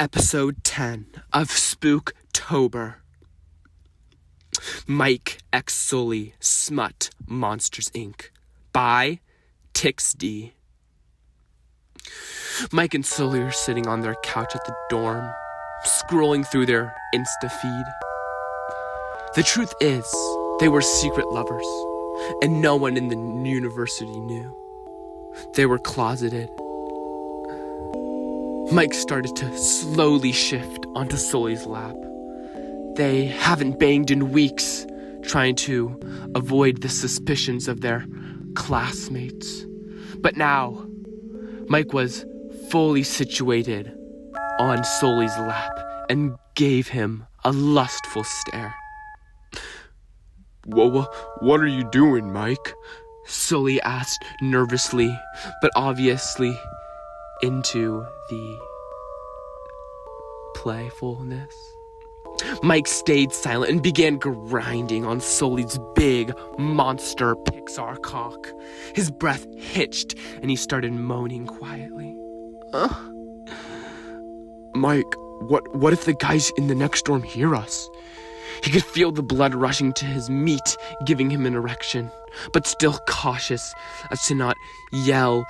Episode 10 of Spooktober. Mike X Sully Smut Monsters Inc. by Tryst. Mike and Sully are sitting on their couch at the dorm, scrolling through their Insta feed. The truth is, they were secret lovers, and no one in the university knew. They were closeted. Mike started to slowly shift onto Sully's lap. They haven't banged in weeks, trying to avoid the suspicions of their classmates. But now, Mike was fully situated on Sully's lap and gave him a lustful stare. What are you doing, Mike? Sully asked nervously, but obviously into the playfulness. Mike stayed silent and began grinding on Sully's big monster Pixar cock. His breath hitched and he started moaning quietly. Mike, what if the guys in the next dorm hear us? He could feel the blood rushing to his meat, giving him an erection, but still cautious as to not yell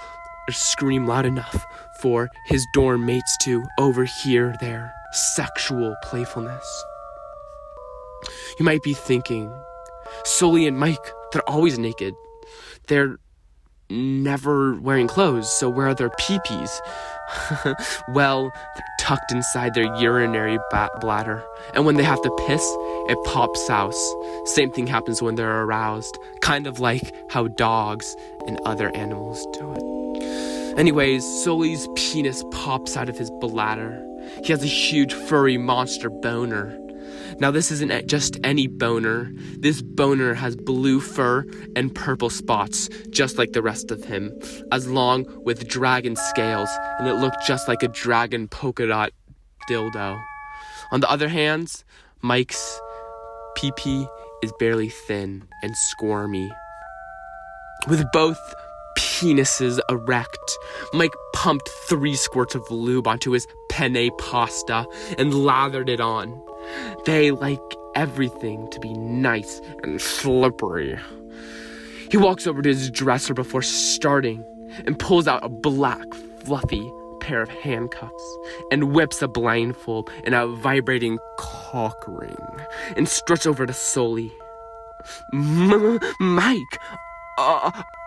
or scream loud enough for his dorm mates to overhear their sexual playfulness. You might be thinking, Sully and Mike, they're always naked. They're never wearing clothes, so where are their pee-pees? Well, they're tucked inside their urinary bladder, and when they have to piss, it pops out. Same thing happens when they're aroused, kind of like how dogs and other animals do it. Anyways, Sully's penis pops out of his bladder. He has a huge furry monster boner. Now this isn't just any boner. This boner has blue fur and purple spots, just like the rest of him, as long with dragon scales, and it looked just like a dragon polka dot dildo. On the other hand, Mike's pee-pee is barely thin and squirmy. With both penises erect, Mike pumped 3 squirts of lube onto his penne pasta and lathered it on. They like everything to be nice and slippery. He walks over to his dresser before starting and pulls out a black, fluffy pair of handcuffs and whips a blindfold and a vibrating cock ring and struts over to Sully. Mike,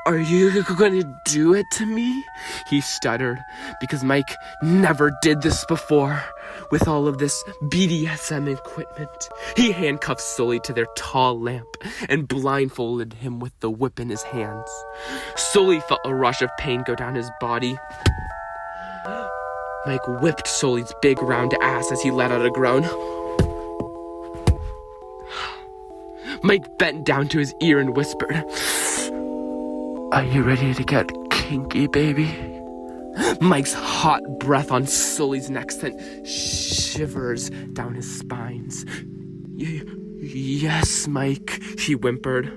are you going to do it to me? He stuttered, because Mike never did this before. With all of this BDSM equipment, he handcuffed Sully to their tall lamp and blindfolded him with the whip in his hands. Sully felt a rush of pain go down his body. Mike whipped Sully's big round ass as he let out a groan. Mike bent down to his ear and whispered, "Are you ready to get kinky, baby?" Mike's hot breath on Sully's neck sent shivers down his spines. Yes, Mike, he whimpered.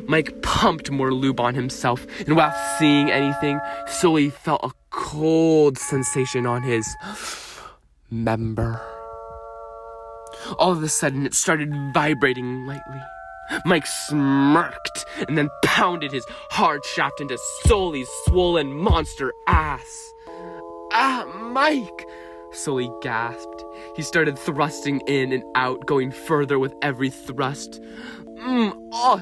Mike pumped more lube on himself, and without seeing anything, Sully felt a cold sensation on his member. All of a sudden, it started vibrating lightly. Mike smirked and then pounded his hard shaft into Sully's swollen monster ass. Mike! Sully gasped. He started thrusting in and out, going further with every thrust.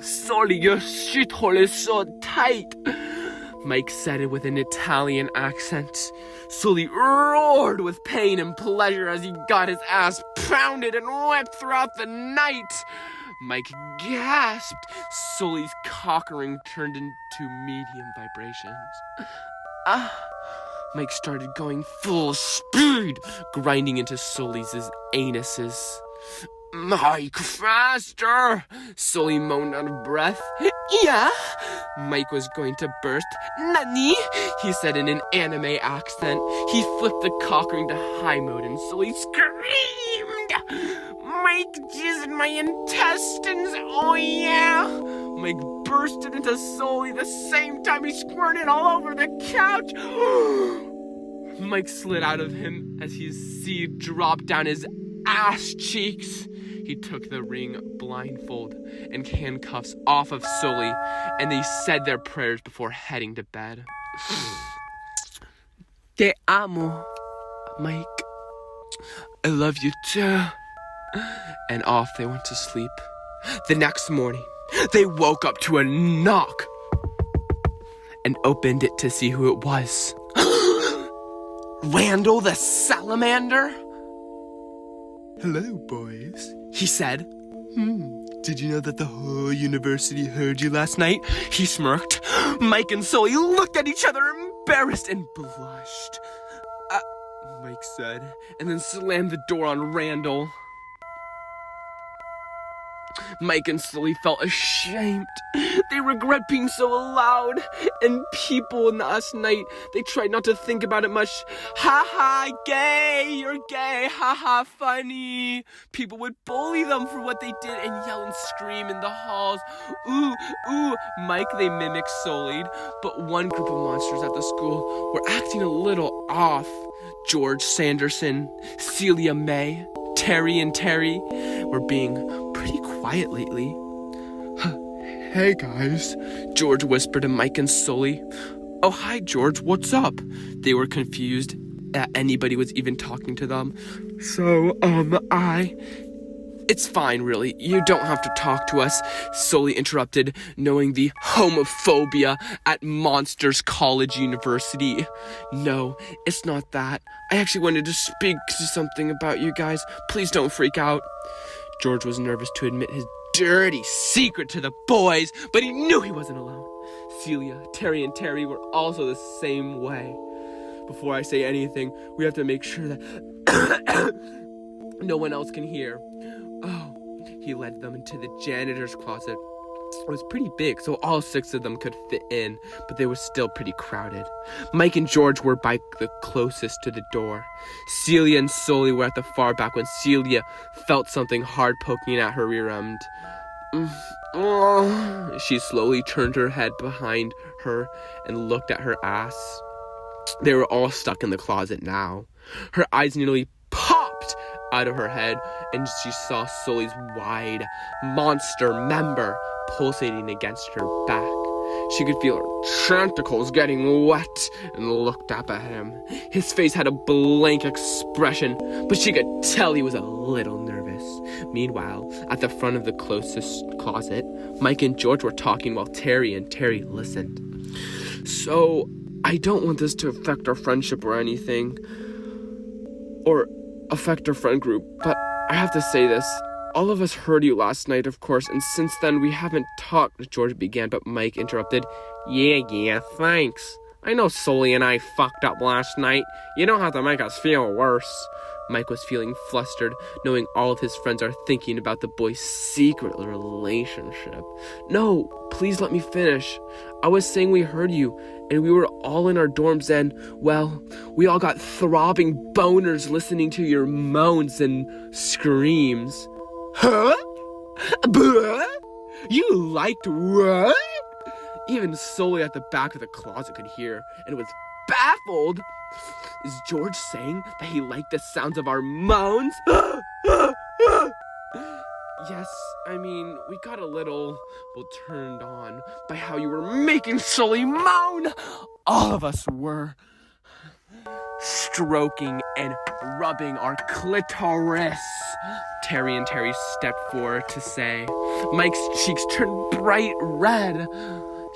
Sully, your shithole is so tight. Mike said it with an Italian accent. Sully roared with pain and pleasure as he got his ass pounded and whipped throughout the night. Mike gasped. Sully's cock ring turned into medium vibrations. Mike started going full speed, grinding into Sully's anuses. Mike, faster! Sully moaned out of breath. Yeah? Mike was going to burst. Nani? He said in an anime accent. He flipped the cock ring to high mode and Sully screamed. Mike jizzed in my intestines, oh yeah! Mike bursted into Sully the same time he squirted all over the couch. Mike slid out of him as his seed dropped down his ass cheeks. He took the ring, blindfold, and handcuffs off of Sully, and they said their prayers before heading to bed. Te amo, Mike. I love you too. And off they went to sleep. The next morning, they woke up to a knock and opened it to see who it was. Randall the Salamander? Hello, boys. He said. Did you know that the whole university heard you last night? He smirked. Mike and Sully looked at each other, embarrassed, and blushed. Mike said, and then slammed the door on Randall. Mike and Sully felt ashamed. They regret being so loud. And people last night, they tried not to think about it much. Ha ha, gay, you're gay, ha ha, funny. People would bully them for what they did and yell and scream in the halls. Ooh, ooh, Mike they mimicked Sullied. But one group of monsters at the school were acting a little off. George Sanderson, Celia May, Terry and Terry were being pretty quiet lately. Hey, guys. George whispered to Mike and Sully. Oh, hi, George. What's up? They were confused that anybody was even talking to them. It's fine, really. You don't have to talk to us, Sully interrupted, knowing the homophobia at Monsters College University. No, it's not that. I actually wanted to speak to something about you guys. Please don't freak out. George was nervous to admit his dirty secret to the boys, but he knew he wasn't alone. Celia, Terry, and Terry were also the same way. Before I say anything, we have to make sure that no one else can hear. Oh, he led them into the janitor's closet. It was pretty big, so all 6 of them could fit in, but they were still pretty crowded. Mike and George were by the closest to the door. Celia and Sully were at the far back when Celia felt something hard poking at her rear end. She slowly turned her head behind her and looked at her ass. They were all stuck in the closet now. Her eyes nearly popped out of her head, and she saw Sully's wide monster member pulsating against her back. She could feel her tentacles getting wet and looked up at him. His face had a blank expression, but she could tell he was a little nervous. Meanwhile, at the front of the closest closet, Mike and George were talking while Terry and Terry listened. So, I don't want this to affect our friendship or anything, or affect our friend group, but I have to say this. All of us heard you last night, of course, and since then we haven't talked, George began, but Mike interrupted. Yeah, thanks. I know Sully and I fucked up last night. You don't have to make us feel worse. Mike was feeling flustered, knowing all of his friends are thinking about the boys' secret relationship. No, please let me finish. I was saying we heard you, and we were all in our dorms and, well, we all got throbbing boners listening to your moans and screams. Huh? Buh? You liked what? Even Sully at the back of the closet could hear, and was baffled. Is George saying that he liked the sounds of our moans? Yes, I mean, we got a little, turned on by how you were making Sully moan. All of us were. Stroking and rubbing our clitoris. Terry and Terry stepped forward to say. Mike's cheeks turned bright red.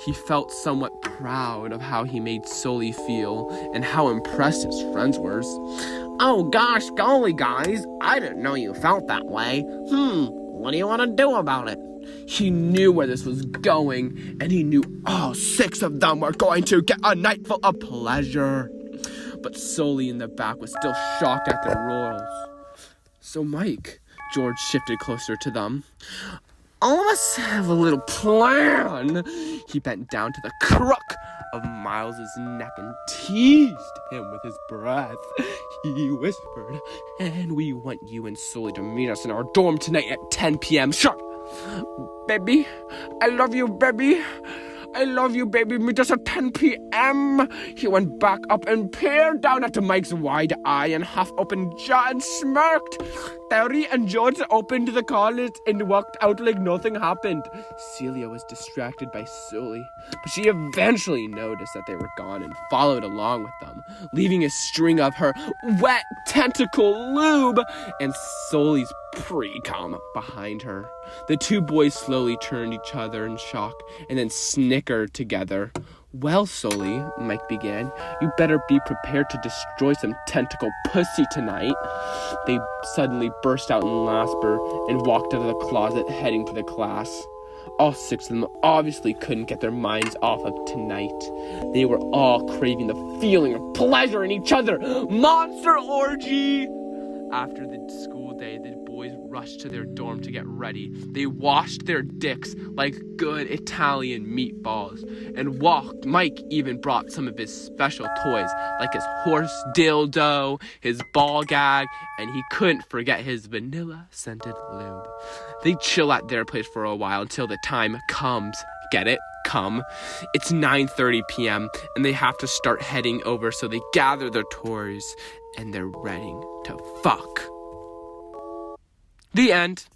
He felt somewhat proud of how he made Sully feel and how impressed his friends were. Oh gosh, golly guys, I didn't know you felt that way. What do you want to do about it? He knew where this was going, and he knew all 6 of them were going to get a night full of pleasure. But Sully in the back was still shocked at their royals. So Mike, George shifted closer to them. All of us have a little plan. He bent down to the crook of Miles's neck and teased him with his breath. He whispered, and we want you and Sully to meet us in our dorm tonight at 10 p.m. sharp. Baby, I love you, baby. I love you, baby. Meet us at 10 p.m. He went back up and peered down at Mike's wide eye and half-open jaw and smirked. Terry and George opened the college and walked out like nothing happened. Celia was distracted by Sully, but she eventually noticed that they were gone and followed along with them, leaving a string of her wet tentacle lube and Sully's pre-cum behind her. The two boys slowly turned each other in shock and then snickered together. Well, Sully, Mike began, you better be prepared to destroy some tentacle pussy tonight. They suddenly burst out in laughter and walked out of the closet, heading to the class. All six of them obviously couldn't get their minds off of tonight. They were all craving the feeling of pleasure in each other. Monster orgy! After the school day, the boys rushed to their dorm to get ready. They washed their dicks like good Italian meatballs and walked. Mike even brought some of his special toys, like his horse dildo, his ball gag, and he couldn't forget his vanilla-scented lube. They chill at their place for a while until the time comes. Get it? Come. It's 9:30 p.m. and they have to start heading over, so they gather their toys and they're ready to fuck. The end.